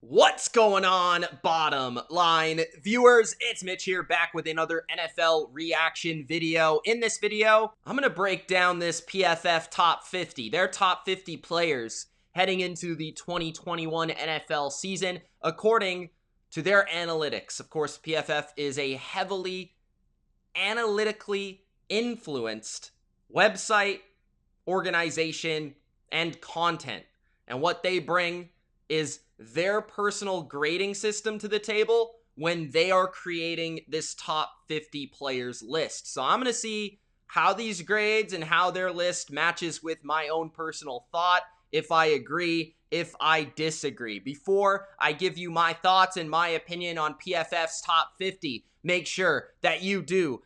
What's going on, bottom line viewers? It's Mitch here, back with another NFL reaction video. In this video, I'm going to break down this PFF top 50, their top 50 players heading into the 2021 NFL season, according to their analytics. Of course, PFF is a heavily analytically influenced website, organization, and content. And what they bring is their personal grading system to the table when they are creating this top 50 players list. So I'm going to see how these grades and how their list matches with my own personal thought, if I agree, if I disagree. Before I give you my thoughts and my opinion on PFF's top 50, make sure that you do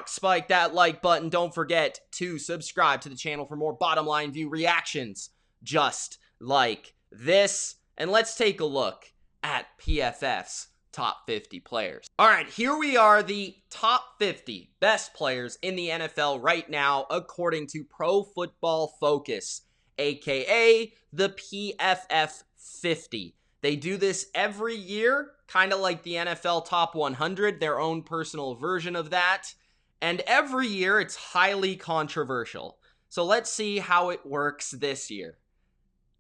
spike that like button. Don't forget to subscribe to the channel for more bottom line view reactions just like this. And let's take a look at PFF's top 50 players. All right, here we are, the top 50 best players in the NFL right now, according to Pro Football Focus, aka the PFF 50. They do this every year, kind of like the NFL Top 100, their own personal version of that. And every year, it's highly controversial. So let's see how it works this year.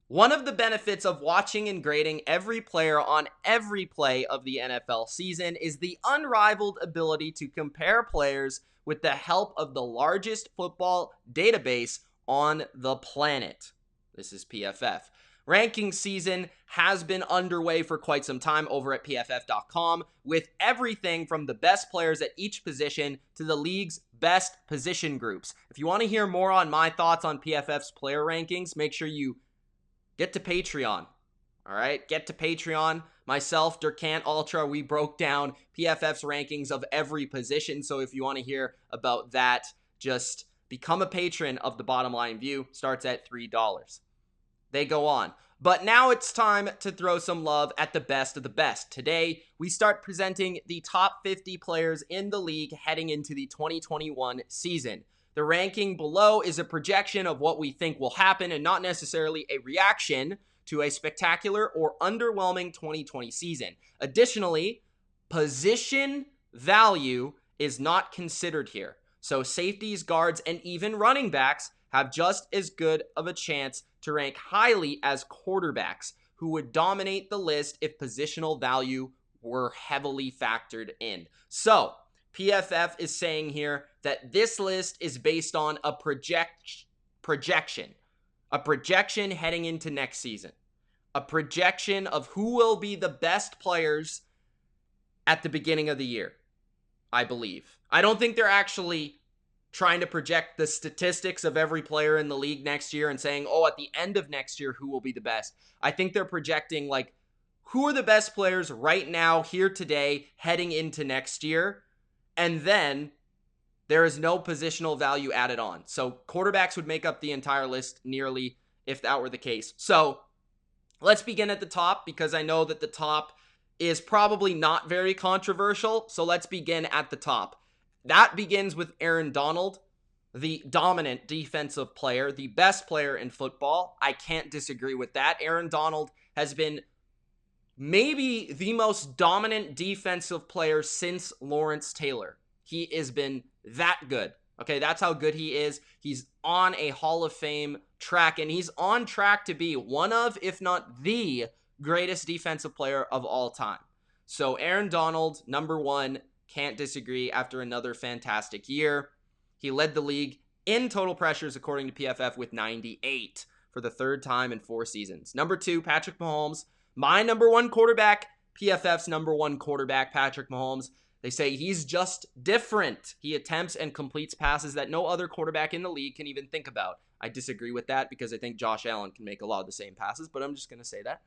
One of the benefits of watching and grading every player on every play of the NFL season is the unrivaled ability to compare players with the help of the largest football database on the planet. This is PFF. Ranking season has been underway for quite some time over at PFF.com, with everything from the best players at each position to the league's best position groups. If you want to hear more on my thoughts on PFF's player rankings, make sure you get to Patreon. All right, get to Patreon. Myself, Durkant Ultra, we broke down PFF's rankings of every position. So if you want to hear about that, just become a patron of the Bottom Line View. Starts at $3. They go on. But now it's time to throw some love at the best of the best. Today, we start presenting the top 50 players in the league heading into the 2021 season. The ranking below is a projection of what we think will happen and not necessarily a reaction to a spectacular or underwhelming 2020 season. Additionally, position value is not considered here. So safeties, guards, and even running backs have just as good of a chance to rank highly as quarterbacks, who would dominate the list if positional value were heavily factored in. So PFF is saying here that this list is based on a projection heading into next season, a projection of who will be the best players at the beginning of the year, I believe. I don't think they're actually trying to project the statistics of every player in the league next year and saying, oh, at the end of next year, who will be the best. I think they're projecting, like, who are the best players right now, here today, heading into next year. And then there is no positional value added on. So quarterbacks would make up the entire list nearly if that were the case. So let's begin at the top, because I know that the top is probably not very controversial. So let's begin at the top. That begins with Aaron Donald, the dominant defensive player, the best player in football. I can't disagree with that. Aaron Donald has been maybe the most dominant defensive player since Lawrence Taylor. He has been that good. Okay, that's how good he is. He's on a Hall of Fame track, and he's on track to be one of, if not the greatest defensive player of all time. So Aaron Donald, number one, can't disagree after another fantastic year. He led the league in total pressures, according to PFF, with 98 for the third time in 4 seasons. Number two, Patrick Mahomes. My number one quarterback, PFF's number one quarterback, Patrick Mahomes. They say he's just different. He attempts and completes passes that no other quarterback in the league can even think about. I disagree with that, because I think Josh Allen can make a lot of the same passes, but I'm just going to say that.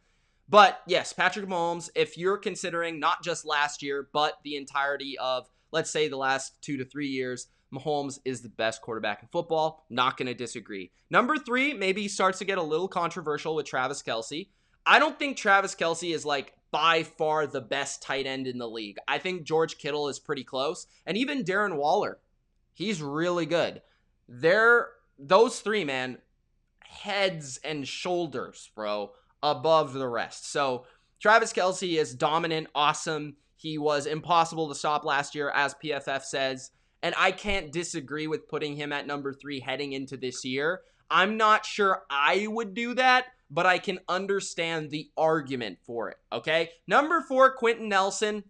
But yes, Patrick Mahomes, if you're considering not just last year, but the entirety of, let's say, the last 2 to 3 years, Mahomes is the best quarterback in football. Not going to disagree. Number three, maybe starts to get a little controversial with Travis Kelce. I don't think Travis Kelce is, like, by far the best tight end in the league. I think George Kittle is pretty close. And even Darren Waller, he's really good. Those three, man, heads and shoulders, bro, above the rest. So Travis Kelce is dominant, awesome. He was impossible to stop last year, as PFF says. And I can't disagree with putting him at number 3 heading into this year. I'm not sure I would do that, but I can understand the argument for it, okay? Number 4, Quentin Nelson.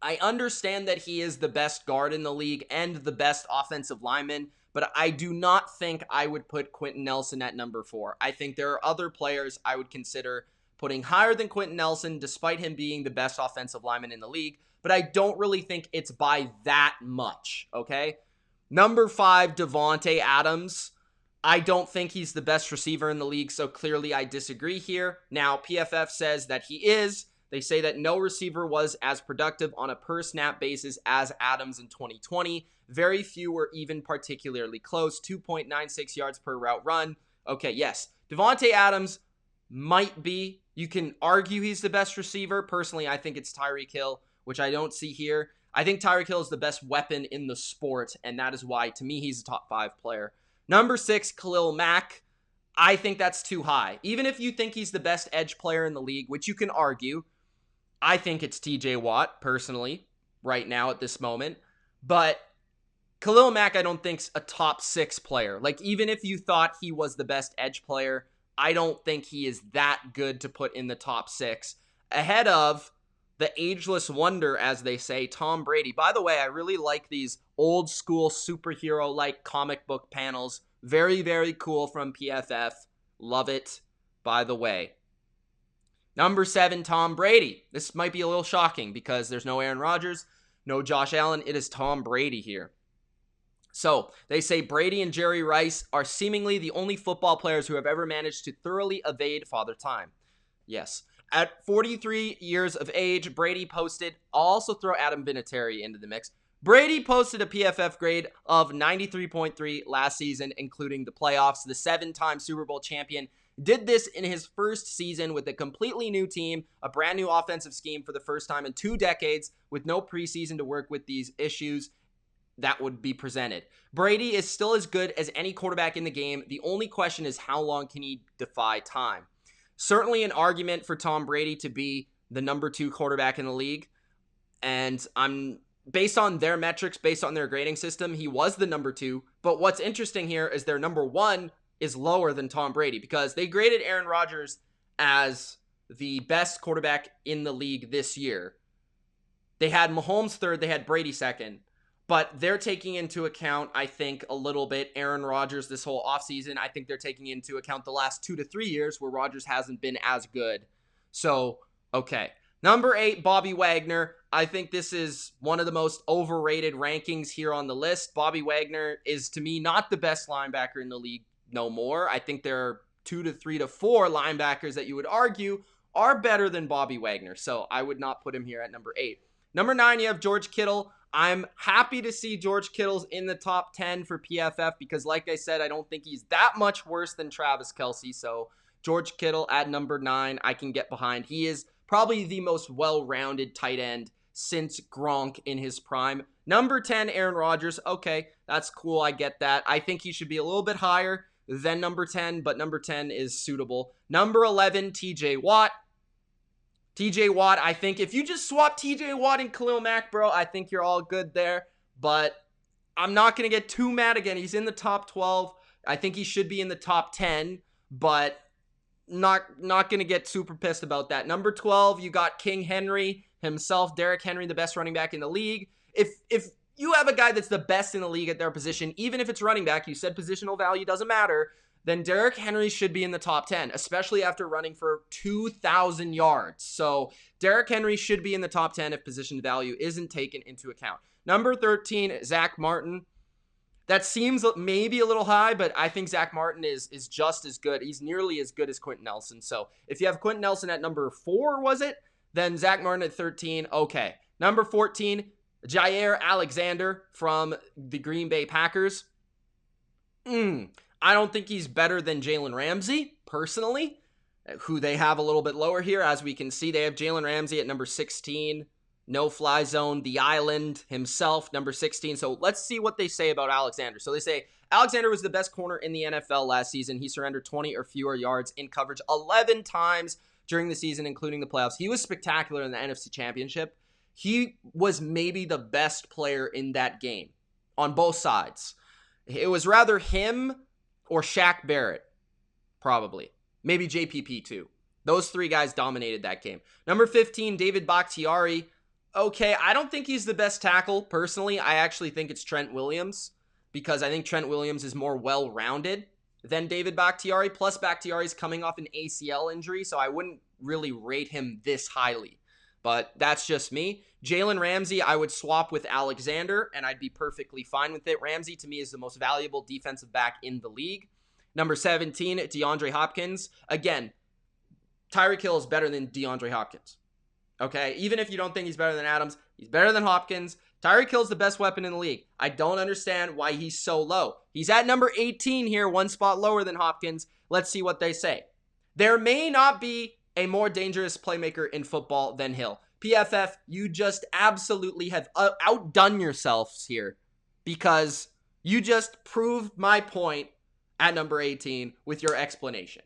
I understand that he is the best guard in the league and the best offensive lineman, but I do not think I would put Quentin Nelson at number 4. I think there are other players I would consider putting higher than Quentin Nelson, despite him being the best offensive lineman in the league, but I don't really think it's by that much, okay? Number 5, Davante Adams. I don't think he's the best receiver in the league, so clearly I disagree here. Now, PFF says that he is. They say that no receiver was as productive on a per-snap basis as Adams in 2020. Very few were even particularly close, 2.96 yards per route run. Okay, yes, Davante Adams might be. You can argue he's the best receiver. Personally, I think it's Tyreek Hill, which I don't see here. I think Tyreek Hill is the best weapon in the sport, and that is why, to me, he's a top 5 player. Number 6, Khalil Mack. I think that's too high. Even if you think he's the best edge player in the league, which you can argue, I think it's TJ Watt, personally, right now at this moment. But Khalil Mack, I don't think's a top 6 player. Like, even if you thought he was the best edge player, I don't think he is that good to put in the top 6. Ahead of the ageless wonder, as they say, Tom Brady. By the way, I really like these old school superhero-like comic book panels. Very, very cool from PFF. Love it, by the way. Number 7, Tom Brady. This might be a little shocking because there's no Aaron Rodgers, no Josh Allen. It is Tom Brady here. So, they say Brady and Jerry Rice are seemingly the only football players who have ever managed to thoroughly evade Father Time. Yes. At 43 years of age, Brady posted, I'll also throw Adam Vinatieri into the mix. Brady posted a PFF grade of 93.3 last season, including the playoffs. The 7-time Super Bowl champion did this in his first season with a completely new team, a brand new offensive scheme for the first time in 2 decades, with no preseason to work with these issues that would be presented. Brady is still as good as any quarterback in the game. The only question is, how long can he defy time? Certainly an argument for Tom Brady to be the number 2 quarterback in the league. And I'm based on their metrics, based on their grading system, he was the number 2. But what's interesting here is their number 1 is lower than Tom Brady because they graded Aaron Rodgers as the best quarterback in the league this year. They had Mahomes 3rd, they had Brady 2nd. But they're taking into account, I think, a little bit Aaron Rodgers this whole offseason. I think they're taking into account the last 2 to 3 years where Rodgers hasn't been as good. So, okay. Number 8, Bobby Wagner. I think this is one of the most overrated rankings here on the list. Bobby Wagner is, to me, not the best linebacker in the league no more. I think there are 2 to 3 to 4 linebackers that you would argue are better than Bobby Wagner. So, I would not put him here at number 8. Number 9, you have George Kittle. I'm happy to see George Kittle's in the top 10 for PFF because, like I said, I don't think he's that much worse than Travis Kelce. So George Kittle at number 9, I can get behind. He is probably the most well-rounded tight end since Gronk in his prime. Number 10, Aaron Rodgers. Okay, that's cool. I get that. I think he should be a little bit higher than number 10, but number 10 is suitable. Number 11, TJ Watt. TJ Watt, I think if you just swap TJ Watt and Khalil Mack, bro, I think you're all good there. But I'm not going to get too mad again. He's in the top 12. I think he should be in the top 10, but not going to get super pissed about that. Number 12, you got King Henry himself, Derrick Henry, the best running back in the league. If you have a guy that's the best in the league at their position, even if it's running back, you said positional value doesn't matter, then Derrick Henry should be in the top 10, especially after running for 2,000 yards. So Derrick Henry should be in the top 10 if position value isn't taken into account. Number 13, Zach Martin. That seems maybe a little high, but I think Zach Martin is just as good. He's nearly as good as Quentin Nelson. So if you have Quentin Nelson at number 4, was it? Then Zach Martin at 13, okay. Number 14, Jair Alexander from the Green Bay Packers. I don't think he's better than Jalen Ramsey, personally, who they have a little bit lower here. As we can see, they have Jalen Ramsey at number 16. No fly zone, the island himself, number 16. So let's see what they say about Alexander. So they say Alexander was the best corner in the NFL last season. He surrendered 20 or fewer yards in coverage 11 times during the season, including the playoffs. He was spectacular in the NFC Championship. He was maybe the best player in that game on both sides. It was rather him or Shaq Barrett, probably. Maybe JPP too. Those three guys dominated that game. Number 15, David Bakhtiari. Okay, I don't think he's the best tackle, personally. I actually think it's Trent Williams, because I think Trent Williams is more well-rounded than David Bakhtiari. Plus, Bakhtiari's coming off an ACL injury, so I wouldn't really rate him this highly. But that's just me. Jalen Ramsey, I would swap with Alexander, and I'd be perfectly fine with it. Ramsey, to me, is the most valuable defensive back in the league. Number 17, DeAndre Hopkins. Again, Tyreek Hill is better than DeAndre Hopkins. Okay? Even if you don't think he's better than Adams, he's better than Hopkins. Tyreek Hill's the best weapon in the league. I don't understand why he's so low. He's at number 18 here, one spot lower than Hopkins. Let's see what they say. There may not be a more dangerous playmaker in football than Hill. PFF, you just absolutely have outdone yourselves here, because you just proved my point at number 18 with your explanation.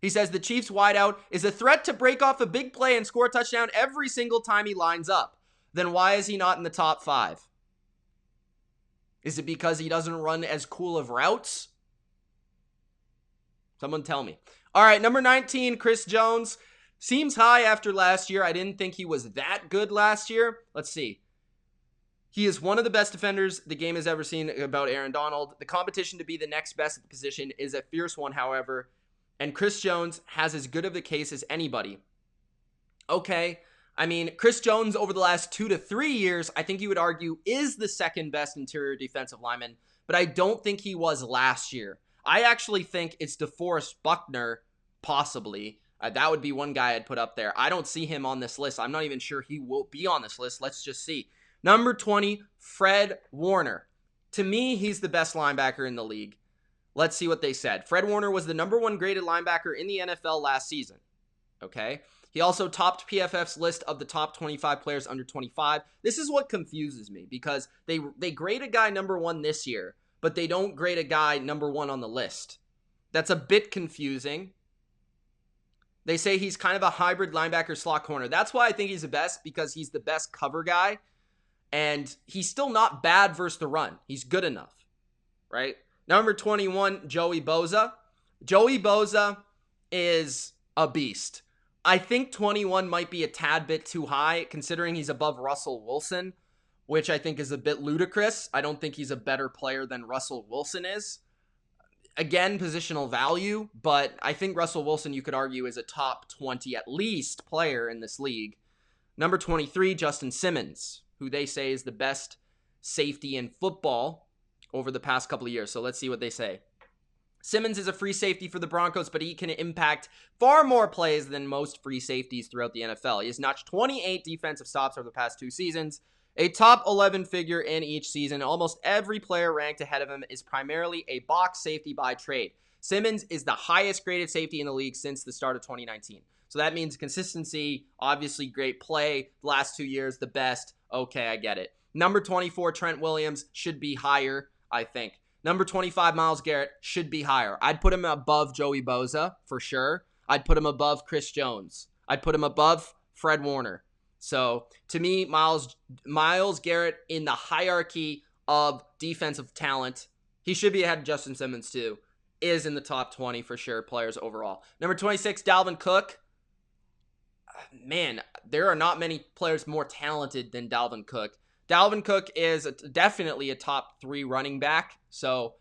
He says the Chiefs wideout is a threat to break off a big play and score a touchdown every single time he lines up. Then why is he not in the top 5? Is it because he doesn't run as cool of routes? Someone tell me. All right, number 19, Chris Jones. Seems high after last year. I didn't think he was that good last year. Let's see. He is one of the best defenders the game has ever seen about Aaron Donald. The competition to be the next best at the position is a fierce one, however. And Chris Jones has as good of a case as anybody. Okay. I mean, Chris Jones over the last 2 to 3 years, I think you would argue is the second best interior defensive lineman, but I don't think he was last year. I actually think it's DeForest Buckner, possibly. That would be one guy I'd put up there. I don't see him on this list. I'm not even sure he will be on this list. Let's just see. Number 20, Fred Warner. To me, he's the best linebacker in the league. Let's see what they said. Fred Warner was the number 1 graded linebacker in the NFL last season. Okay? He also topped PFF's list of the top 25 players under 25. This is what confuses me, because they grade a guy number 1 this year, but they don't grade a guy number 1 on the list. That's a bit confusing. They say he's kind of a hybrid linebacker slot corner. That's why I think he's the best, because he's the best cover guy, and he's still not bad versus the run. He's good enough, right? Number 21, Joey Bosa. Joey Bosa is a beast. I think 21 might be a tad bit too high, considering he's above Russell Wilson, which I think is a bit ludicrous. I don't think he's a better player than Russell Wilson is. Again, positional value, but I think Russell Wilson, you could argue, is a top 20 at least player in this league. Number 23, Justin Simmons, who they say is the best safety in football over the past couple of years. So let's see what they say. Simmons is a free safety for the Broncos, but he can impact far more plays than most free safeties throughout the NFL. He has notched 28 defensive stops over the past 2 seasons, a top 11 figure in each season. Almost every player ranked ahead of him is primarily a box safety by trade. Simmons is the highest graded safety in the league since the start of 2019. So that means consistency, obviously great play, the last 2 years, the best. Okay, I get it. Number 24, Trent Williams, should be higher, I think. Number 25, Myles Garrett, should be higher. I'd put him above Joey Bosa, for sure. I'd put him above Chris Jones. I'd put him above Fred Warner. So, to me, Myles Garrett in the hierarchy of defensive talent, he should be ahead of Justin Simmons too, is in the top 20 for sure, players overall. Number 26, Dalvin Cook. Man, there are not many players more talented than Dalvin Cook. Dalvin Cook is definitely a top 3 running back. So,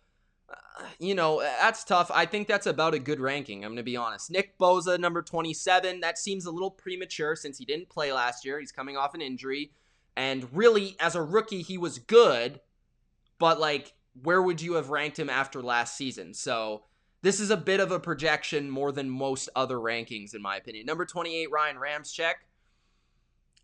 that's tough. I think that's about a good ranking, I'm going to be honest. Nick Bosa, number 27. That seems a little premature since he didn't play last year. He's coming off an injury. And really, as a rookie, he was good. But, where would you have ranked him after last season? So, this is a bit of a projection more than most other rankings, in my opinion. Number 28, Ryan Ramczyk.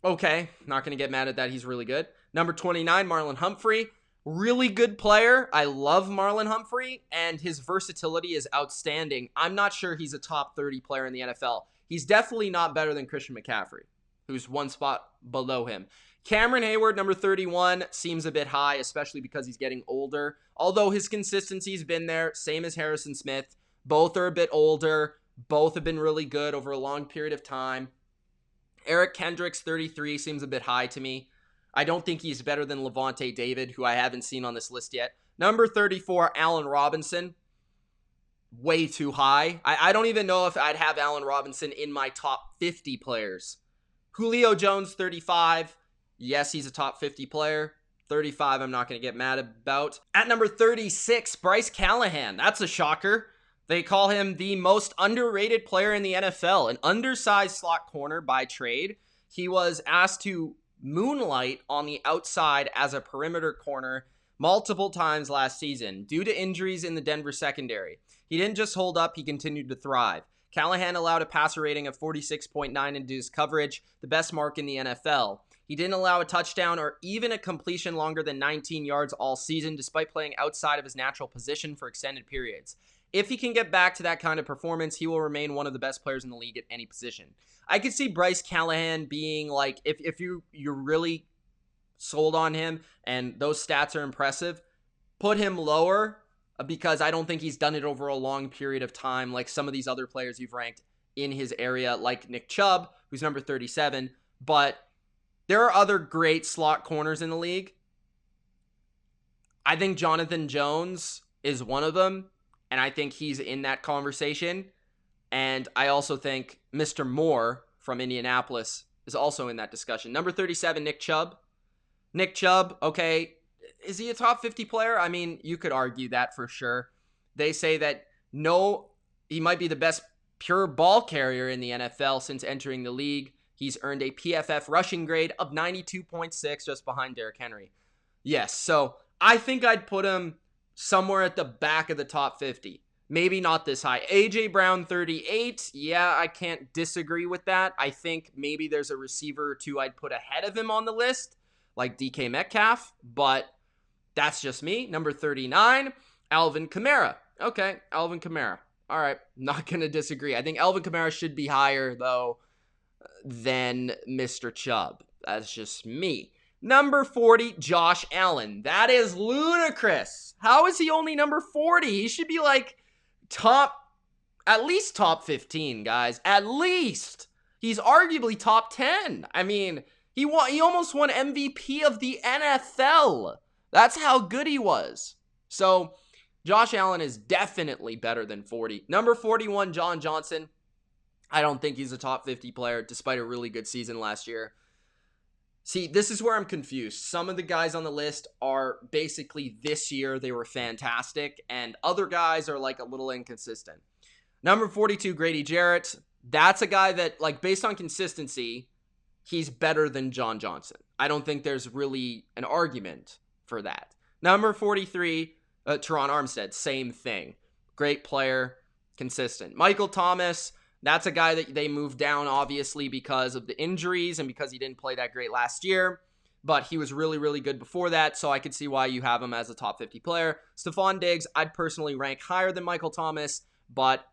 Okay, not going to get mad at that. He's really good. Number 29, Marlon Humphrey. Really good player. I love Marlon Humphrey, and his versatility is outstanding. I'm not sure he's a top 30 player in the NFL. He's definitely not better than Christian McCaffrey, who's one spot below him. Cameron Hayward, number 31, seems a bit high, especially because he's getting older. Although his consistency's been there, same as Harrison Smith. Both are a bit older. Both have been really good over a long period of time. Eric Kendricks, 33, seems a bit high to me. I don't think he's better than Levante David, who I haven't seen on this list yet. Number 34, Allen Robinson. Way too high. I don't even know if I'd have Allen Robinson in my top 50 players. Julio Jones, 35. Yes, he's a top 50 player. 35, I'm not going to get mad about. At number 36, Bryce Callahan. That's a shocker. They call him the most underrated player in the NFL, an undersized slot corner by trade. He was asked to moonlight on the outside as a perimeter corner multiple times last season due to injuries in the Denver secondary. He didn't just hold up, he continued to thrive. Callahan allowed a passer rating of 46.9 into his coverage, the best mark in the NFL. He didn't allow a touchdown or even a completion longer than 19 yards all season, despite playing outside of his natural position for extended periods. If he can get back to that kind of performance, he will remain one of the best players in the league at any position. I could see Bryce Callahan being like, if you're really sold on him and those stats are impressive, put him lower, because I don't think he's done it over a long period of time like some of these other players you've ranked in his area, like Nick Chubb, who's number 37. But there are other great slot corners in the league. I think Jonathan Jones is one of them, and I think he's in that conversation. And I also think Mr. Moore from Indianapolis is also in that discussion. Number 37, Nick Chubb. Nick Chubb, okay, is he a top 50 player? I mean, you could argue that for sure. They say that he might be the best pure ball carrier in the NFL since entering the league. He's earned a PFF rushing grade of 92.6, just behind Derrick Henry. Yes, so I think I'd put him somewhere at the back of the top 50. Maybe not this high. A.J. Brown, 38. Yeah, I can't disagree with that. I think maybe there's a receiver or two I'd put ahead of him on the list, like DK Metcalf, but that's just me. Number 39, Alvin Kamara. Okay, Alvin Kamara. All right, not going to disagree. I think Alvin Kamara should be higher, though, than Mr. Chubb. That's just me. Number 40, Josh Allen. That is ludicrous. How is he only number 40? He should be like at least top 15, guys. At least. He's arguably top 10. I mean, he almost won MVP of the NFL. That's how good he was. So, Josh Allen is definitely better than 40. Number 41, John Johnson. I don't think he's a top 50 player, despite a really good season last year. See, this is where I'm confused. Some of the guys on the list are basically this year, they were fantastic, and other guys are like a little inconsistent. Number 42, Grady Jarrett. That's a guy that, like, based on consistency, he's better than John Johnson. I don't think there's really an argument for that. Number 43, Teron Armstead, same thing. Great player, consistent. Michael Thomas, that's a guy that they moved down, obviously, because of the injuries and because he didn't play that great last year. But he was really, really good before that, so I could see why you have him as a top 50 player. Stephon Diggs, I'd personally rank higher than Michael Thomas, but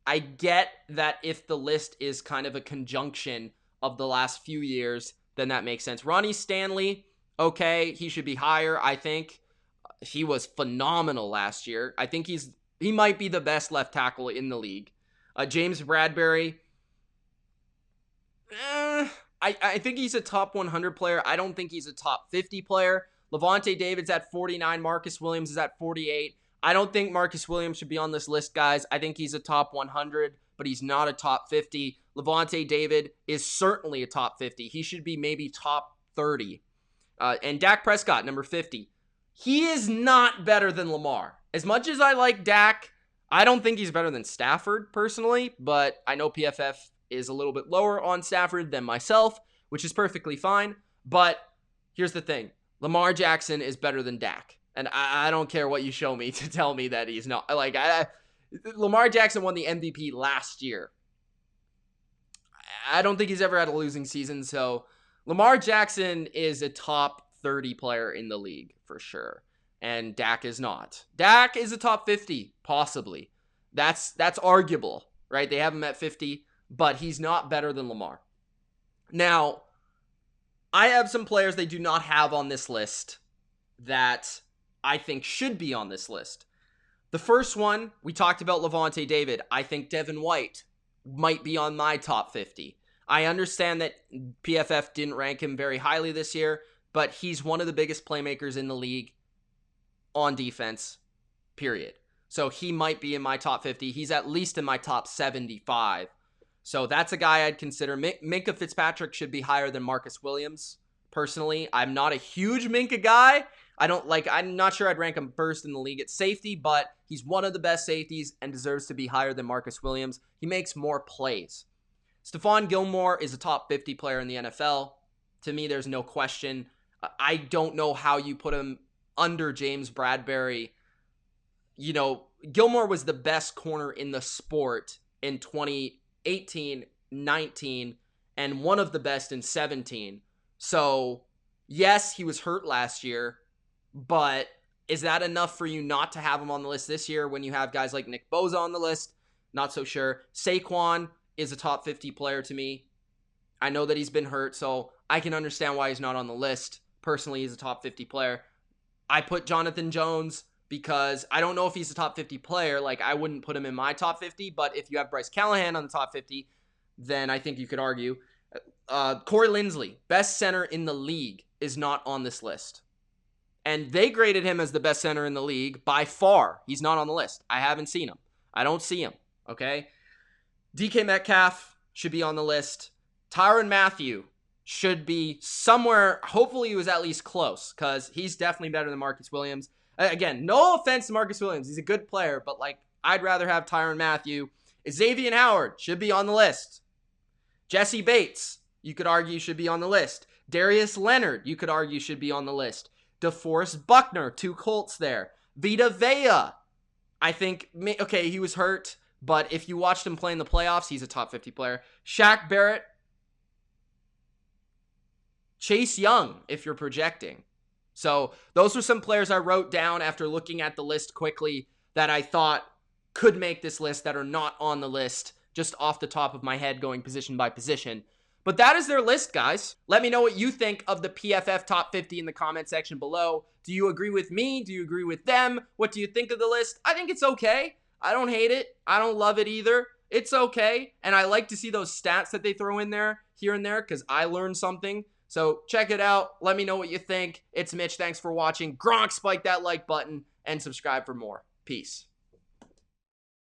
I get that if the list is kind of a conjunction of the last few years, then that makes sense. Ronnie Stanley, okay, he should be higher, I think. He was phenomenal last year. I think he might be the best left tackle in the league. James Bradbury, I think he's a top 100 player. I don't think he's a top 50 player. Levante David's at 49. Marcus Williams is at 48. I don't think Marcus Williams should be on this list, guys. I think he's a top 100, but he's not a top 50. Levante David is certainly a top 50. He should be maybe top 30. And Dak Prescott, number 50. He is not better than Lamar. As much as I like Dak, I don't think he's better than Stafford, personally, but I know PFF is a little bit lower on Stafford than myself, which is perfectly fine. But here's the thing. Lamar Jackson is better than Dak. And I don't care what you show me to tell me that he's not. Like, Lamar Jackson won the MVP last year. I don't think he's ever had a losing season, so Lamar Jackson is a top 30 player in the league for sure. And Dak is not. Dak is a top 50, possibly. That's arguable, right? They have him at 50, but he's not better than Lamar. Now, I have some players they do not have on this list that I think should be on this list. The first one, we talked about Levante David. I think Devin White might be on my top 50. I understand that PFF didn't rank him very highly this year, but he's one of the biggest playmakers in the league on defense, period. So he might be in my top 50. He's at least in my top 75. So that's a guy I'd consider. Minkah Fitzpatrick should be higher than Marcus Williams. Personally, I'm not a huge Minkah guy. I'm not sure I'd rank him first in the league at safety, but he's one of the best safeties and deserves to be higher than Marcus Williams. He makes more plays. Stephon Gilmore is a top 50 player in the NFL. To me, there's no question. I don't know how you put him under James Bradberry. You know, Gilmore was the best corner in the sport in 2018, 19, and one of the best in 17. So, yes, he was hurt last year, but is that enough for you not to have him on the list this year when you have guys like Nick Bosa on the list? Not so sure. Saquon is a top 50 player to me. I know that he's been hurt, so I can understand why he's not on the list. Personally, he's a top 50 player. I put Jonathan Jones because I don't know if he's a top 50 player. Like, I wouldn't put him in my top 50, but if you have Bryce Callahan on the top 50, then I think you could argue. Corey Linsley, best center in the league, is not on this list. And they graded him as the best center in the league by far. He's not on the list. I haven't seen him. I don't see him, okay? DK Metcalf should be on the list. Tyrann Mathieu should be somewhere. Hopefully he was at least close because he's definitely better than Marcus Williams. Again, no offense to Marcus Williams. He's a good player, but I'd rather have Tyrann Mathieu. Xavier Howard should be on the list. Jesse Bates, you could argue, should be on the list. Darius Leonard, you could argue, should be on the list. DeForest Buckner, 2 Colts there. Vita Vea, I think, okay, he was hurt, but if you watched him play in the playoffs, he's a top 50 player. Shaq Barrett. Chase Young, if you're projecting. So those were some players I wrote down after looking at the list quickly that I thought could make this list that are not on the list, just off the top of my head going position by position. But that is their list, guys. Let me know what you think of the PFF top 50 in the comment section below. Do you agree with me? Do you agree with them? What do you think of the list? I think it's okay. I don't hate it. I don't love it either. It's okay. And I like to see those stats that they throw in there here and there because I learned something. So check it out. Let me know what you think. It's Mitch. Thanks for watching. Gronk, spike that like button and subscribe for more. Peace.